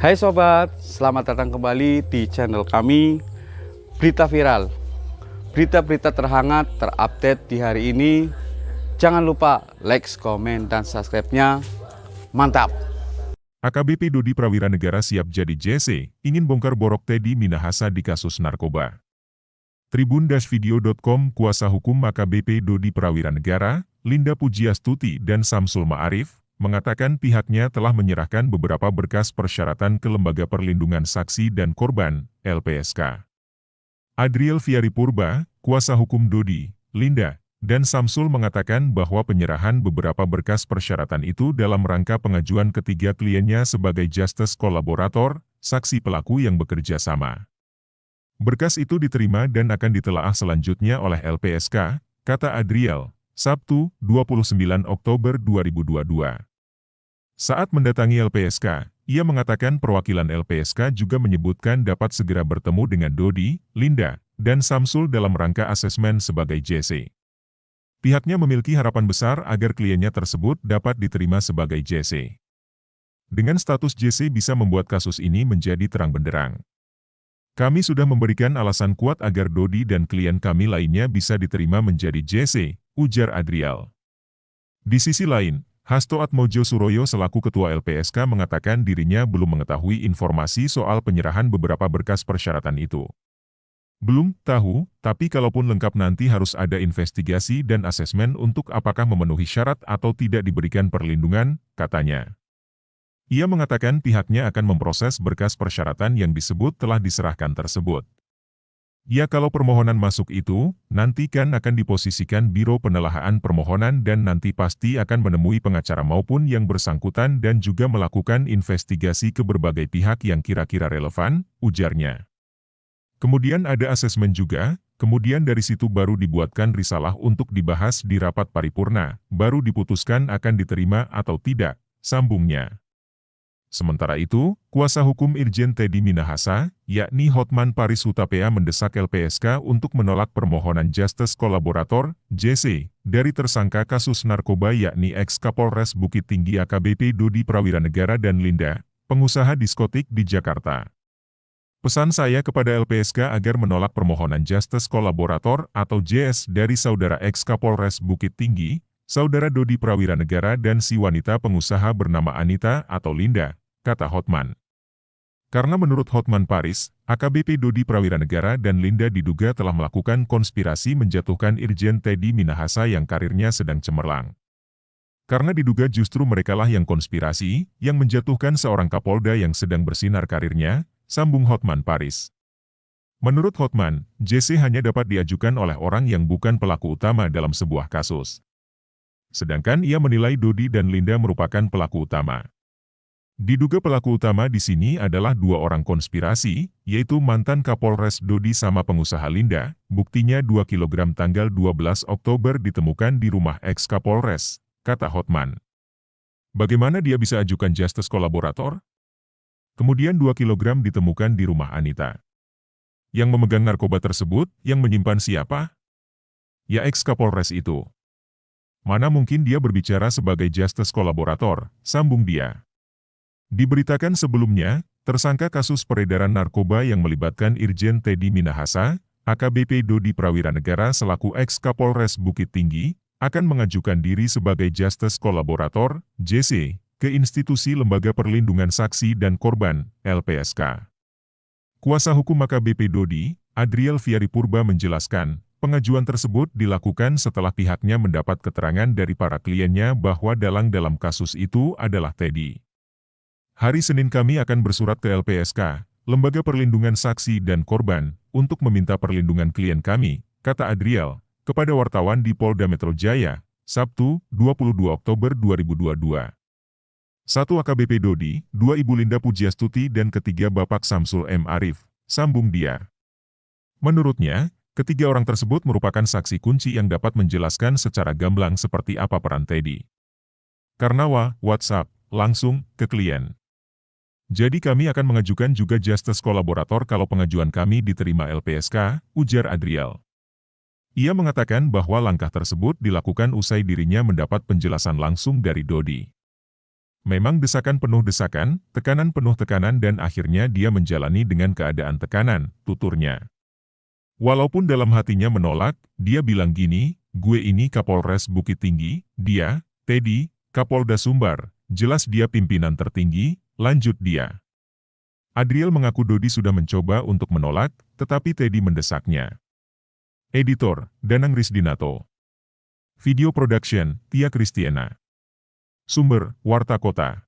Hai sobat, selamat datang kembali di channel kami Berita Viral. Berita-berita terhangat terupdate di hari ini. Jangan lupa like, komen, dan subscribe-nya. Mantap! AKBP Dodi Prawiranegara siap jadi JC, ingin bongkar borok Teddy Minahasa di kasus narkoba. Tribun-video.com kuasa hukum AKBP Dodi Prawiranegara, Linda Pujiastuti dan Samsul Ma'arif, mengatakan pihaknya telah menyerahkan beberapa berkas persyaratan ke Lembaga Perlindungan Saksi dan Korban, LPSK. Adriel Fiari Purba, kuasa hukum Dodi, Linda, dan Samsul mengatakan bahwa penyerahan beberapa berkas persyaratan itu dalam rangka pengajuan ketiga kliennya sebagai justice kolaborator, saksi pelaku yang bekerja sama. Berkas itu diterima dan akan ditelaah selanjutnya oleh LPSK, kata Adriel, Sabtu, 29 Oktober 2022. Saat mendatangi LPSK, ia mengatakan perwakilan LPSK juga menyebutkan dapat segera bertemu dengan Dodi, Linda, dan Samsul dalam rangka asesmen sebagai JC. Pihaknya memiliki harapan besar agar kliennya tersebut dapat diterima sebagai JC. Dengan status JC bisa membuat kasus ini menjadi terang benderang. Kami sudah memberikan alasan kuat agar Dodi dan klien kami lainnya bisa diterima menjadi JC, ujar Adriel. Di sisi lain, Hasto Atmojo Suroyo selaku Ketua LPSK mengatakan dirinya belum mengetahui informasi soal penyerahan beberapa berkas persyaratan itu. Belum tahu, tapi kalaupun lengkap nanti harus ada investigasi dan asesmen untuk apakah memenuhi syarat atau tidak diberikan perlindungan, katanya. Ia mengatakan pihaknya akan memproses berkas persyaratan yang disebut telah diserahkan tersebut. Ya kalau permohonan masuk itu, nanti kan akan diposisikan Biro Penelahan Permohonan dan nanti pasti akan menemui pengacara maupun yang bersangkutan dan juga melakukan investigasi ke berbagai pihak yang kira-kira relevan, ujarnya. Kemudian ada asesmen juga, kemudian dari situ baru dibuatkan risalah untuk dibahas di rapat paripurna, baru diputuskan akan diterima atau tidak, sambungnya. Sementara itu, kuasa hukum Irjen Teddy Minahasa, yakni Hotman Paris Hutapea mendesak LPSK untuk menolak permohonan Justice Kolaborator, JC, dari tersangka kasus narkoba yakni ex-Kapolres Bukit Tinggi AKBP Dodi Prawiranegara dan Linda, pengusaha diskotik di Jakarta. Pesan saya kepada LPSK agar menolak permohonan Justice Kolaborator atau JS dari saudara ex-Kapolres Bukit Tinggi, saudara Dodi Prawiranegara dan si wanita pengusaha bernama Anita atau Linda, kata Hotman. Karena menurut Hotman Paris, AKBP Dodi Prawiranegara dan Linda diduga telah melakukan konspirasi menjatuhkan Irjen Teddy Minahasa yang karirnya sedang cemerlang. Karena diduga justru merekalah yang konspirasi, yang menjatuhkan seorang Kapolda yang sedang bersinar karirnya, sambung Hotman Paris. Menurut Hotman, JC hanya dapat diajukan oleh orang yang bukan pelaku utama dalam sebuah kasus. Sedangkan ia menilai Dodi dan Linda merupakan pelaku utama. Diduga pelaku utama di sini adalah dua orang konspirasi, yaitu mantan Kapolres Dodi sama pengusaha Linda, buktinya 2 kg tanggal 12 Oktober ditemukan di rumah ex-Kapolres, kata Hotman. Bagaimana dia bisa ajukan justice kolaborator? Kemudian 2 kg ditemukan di rumah Anita. Yang memegang narkoba tersebut, yang menyimpan siapa? Ya ex-Kapolres itu. Mana mungkin dia berbicara sebagai justice kolaborator, sambung dia. Diberitakan sebelumnya, tersangka kasus peredaran narkoba yang melibatkan Irjen Teddy Minahasa, AKBP Dodi Prawiranegara selaku ex-Kapolres Bukit Tinggi, akan mengajukan diri sebagai justice kolaborator, JC, ke institusi Lembaga Perlindungan Saksi dan Korban, LPSK. Kuasa hukum AKBP Dodi, Adriel Fiari Purba menjelaskan, pengajuan tersebut dilakukan setelah pihaknya mendapat keterangan dari para kliennya bahwa dalang dalam kasus itu adalah Teddy. Hari Senin kami akan bersurat ke LPSK, Lembaga Perlindungan Saksi dan Korban, untuk meminta perlindungan klien kami, kata Adriel, kepada wartawan di Polda Metro Jaya, Sabtu, 22 Oktober 2022. 1 AKBP Dodi, 2 Ibu Linda Pujiastuti dan ketiga Bapak Samsul M. Arif, sambung dia. Menurutnya, ketiga orang tersebut merupakan saksi kunci yang dapat menjelaskan secara gamblang seperti apa peran Teddy. Karena WhatsApp, langsung, ke klien. Jadi kami akan mengajukan juga justice kolaborator kalau pengajuan kami diterima LPSK, ujar Adriel. Ia mengatakan bahwa langkah tersebut dilakukan usai dirinya mendapat penjelasan langsung dari Dodi. Memang desakan penuh desakan, tekanan penuh tekanan dan akhirnya dia menjalani dengan keadaan tekanan, tuturnya. Walaupun dalam hatinya menolak, dia bilang gini, gue ini Kapolres Bukit Tinggi, dia, Teddy, Kapolda Sumbar, jelas dia pimpinan tertinggi, lanjut dia. Adriel mengaku Dodi sudah mencoba untuk menolak, tetapi Teddy mendesaknya. Editor, Danang Risdinato. Video Production, Tia Kristiana. Sumber, Warta Kota.